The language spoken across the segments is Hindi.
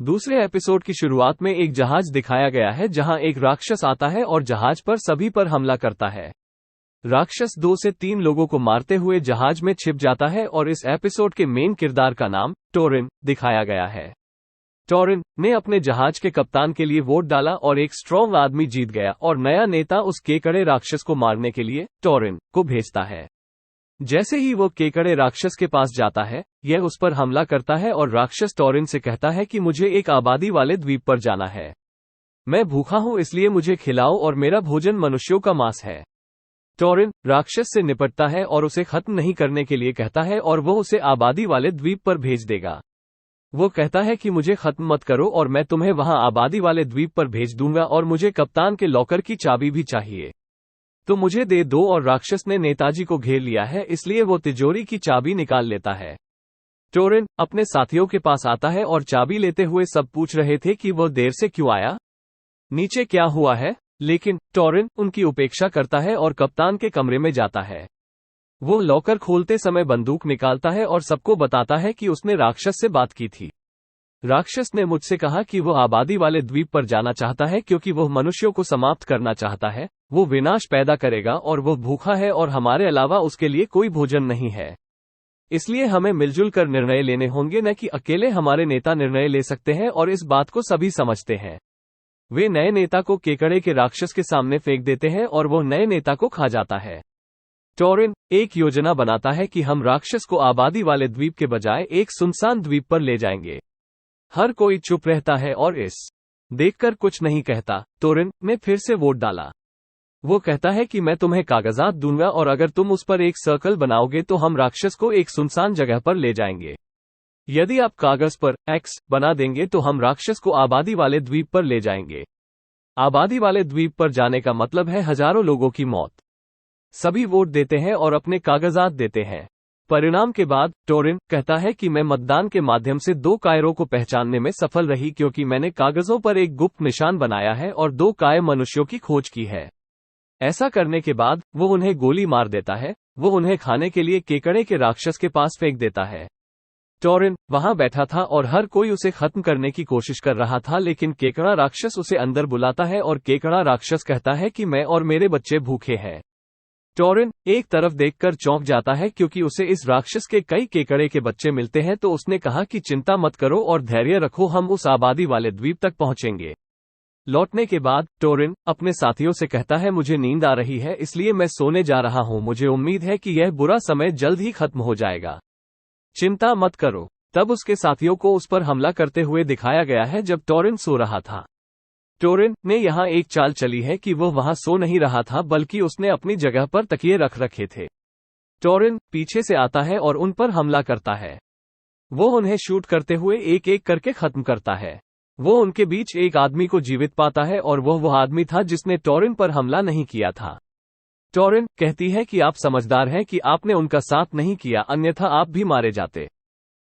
दूसरे एपिसोड की शुरुआत में एक जहाज दिखाया गया है जहां एक राक्षस आता है और जहाज पर सभी पर हमला करता है। राक्षस 2 से 3 लोगों को मारते हुए जहाज में छिप जाता है और इस एपिसोड के मेन किरदार का नाम टोरिन दिखाया गया है। टोरिन ने अपने जहाज के कप्तान के लिए वोट डाला और एक स्ट्रॉन्ग आदमी जीत गया और नया नेता उस केकड़े राक्षस को मारने के लिए टोरिन को भेजता है। जैसे ही वो केकड़े राक्षस के पास जाता है, यह उस पर हमला करता है और राक्षस टोरिन से कहता है कि मुझे एक आबादी वाले द्वीप पर जाना है। मैं भूखा हूं, इसलिए मुझे खिलाओ और मेरा भोजन मनुष्यों का मांस है। टोरिन राक्षस से निपटता है और उसे खत्म नहीं करने के लिए कहता है और वो उसे आबादी वाले द्वीप पर भेज देगा। वो कहता है कि मुझे खत्म मत करो और मैं तुम्हें वहां आबादी वाले द्वीप पर भेज दूंगा और मुझे कप्तान के लॉकर की चाबी भी चाहिए, तो मुझे दे दो। और राक्षस ने नेताजी को घेर लिया है, इसलिए वो तिजोरी की चाबी निकाल लेता है। टोरिन अपने साथियों के पास आता है और चाबी लेते हुए सब पूछ रहे थे कि वो देर से क्यों आया, नीचे क्या हुआ है, लेकिन टोरिन उनकी उपेक्षा करता है और कप्तान के कमरे में जाता है। वो लॉकर खोलते समय बंदूक निकालता है और सबको बताता है कि उसने राक्षस से बात की थी। राक्षस ने मुझसे कहा कि वो आबादी वाले द्वीप पर जाना चाहता है क्योंकि वो मनुष्यों को समाप्त करना चाहता है, वो विनाश पैदा करेगा और वो भूखा है और हमारे अलावा उसके लिए कोई भोजन नहीं है। इसलिए हमें मिलजुल कर निर्णय लेने होंगे, न कि अकेले हमारे नेता निर्णय ले सकते हैं और इस बात को सभी समझते हैं। वे नए नेता को केकड़े के राक्षस के सामने फेंक देते हैं और वो नए नेता को खा जाता है। टोरिन एक योजना बनाता है कि हम राक्षस को आबादी वाले द्वीप के बजाय एक सुनसान द्वीप पर ले जाएंगे। हर कोई चुप रहता है और इस देखकर कुछ नहीं कहता। टोरिन ने फिर से वोट डाला। वो कहता है कि मैं तुम्हें कागजात दूंगा और अगर तुम उस पर एक सर्कल बनाओगे तो हम राक्षस को एक सुनसान जगह पर ले जाएंगे। यदि आप कागज पर एक्स बना देंगे तो हम राक्षस को आबादी वाले द्वीप पर ले जाएंगे। आबादी वाले द्वीप पर जाने का मतलब है हजारों लोगों की मौत। सभी वोट देते हैं और अपने कागजात देते हैं। परिणाम के बाद टोरिन कहता है कि मैं मतदान के माध्यम से 2 कायरों को पहचानने में सफल रही क्योंकि मैंने कागजों पर एक गुप्त निशान बनाया है और 2 काय मनुष्यों की खोज की है। ऐसा करने के बाद वो उन्हें गोली मार देता है। वो उन्हें खाने के लिए केकड़े के राक्षस के पास फेंक देता है। टोरिन वहां बैठा था और हर कोई उसे खत्म करने की कोशिश कर रहा था, लेकिन केकड़ा राक्षस उसे अंदर बुलाता है और केकड़ा राक्षस कहता है कि मैं और मेरे बच्चे भूखे हैं। टोरिन एक तरफ देखकर चौंक जाता है क्योंकि उसे इस राक्षस के कई केकड़े के बच्चे मिलते हैं, तो उसने कहा कि चिंता मत करो और धैर्य रखो, हम उस आबादी वाले द्वीप तक पहुंचेंगे। लौटने के बाद टोरिन अपने साथियों से कहता है मुझे नींद आ रही है, इसलिए मैं सोने जा रहा हूं। मुझे उम्मीद है कि यह बुरा समय जल्द ही खत्म हो जाएगा, चिंता मत करो। तब उसके साथियों को उस पर हमला करते हुए दिखाया गया है जब टोरिन सो रहा था। टोरिन ने यहाँ एक चाल चली है कि वो वहां सो नहीं रहा था, बल्कि उसने अपनी जगह पर तकिए रख रखे थे। टोरिन पीछे से आता है और उन पर हमला करता है। वो उन्हें शूट करते हुए एक एक करके खत्म करता है। वो उनके बीच एक आदमी को जीवित पाता है और वो आदमी था जिसने टोरिन पर हमला नहीं किया था। टोरिन कहती है कि आप समझदार हैं कि आपने उनका साथ नहीं किया, अन्यथा आप भी मारे जाते।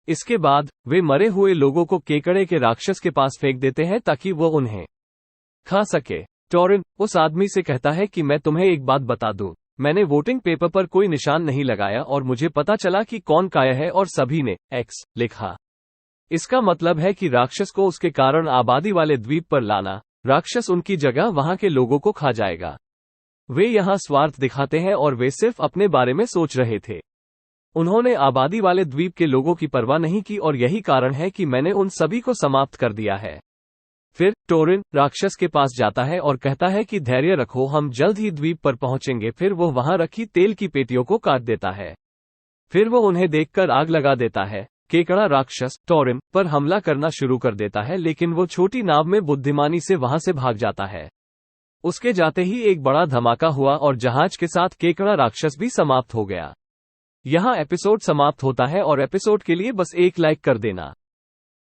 इसके बाद वे मरे हुए लोगों को केकड़े के राक्षस के पास फेंक देते हैं ताकि वो उन्हें खा सके। टोरिन उस आदमी से कहता है कि मैं तुम्हें एक बात बता दूं, मैंने वोटिंग पेपर पर कोई निशान नहीं लगाया और मुझे पता चला कि कौन काय है और सभी ने एक्स लिखा। इसका मतलब है कि राक्षस को उसके कारण आबादी वाले द्वीप पर लाना, राक्षस उनकी जगह वहां के लोगों को खा जाएगा। वे यहाँ स्वार्थ दिखाते हैं और वे सिर्फ अपने बारे में सोच रहे थे। उन्होंने आबादी वाले द्वीप के लोगों की परवाह नहीं की और यही कारण है कि मैंने उन सभी को समाप्त कर दिया है। फिर टोरिन राक्षस के पास जाता है और कहता है कि धैर्य रखो, हम जल्द ही द्वीप पर पहुंचेंगे। फिर वो वहां रखी तेल की पेटियों को काट देता है। फिर वो उन्हें देखकर आग लगा देता है। केकड़ा राक्षस टोरिन पर हमला करना शुरू कर देता है, लेकिन वो छोटी नाव में बुद्धिमानी से वहां से भाग जाता है। उसके जाते ही एक बड़ा धमाका हुआ और जहाज के साथ केकड़ा राक्षस भी समाप्त हो गया। यहाँ एपिसोड समाप्त होता है और एपिसोड के लिए बस एक लाइक कर देना।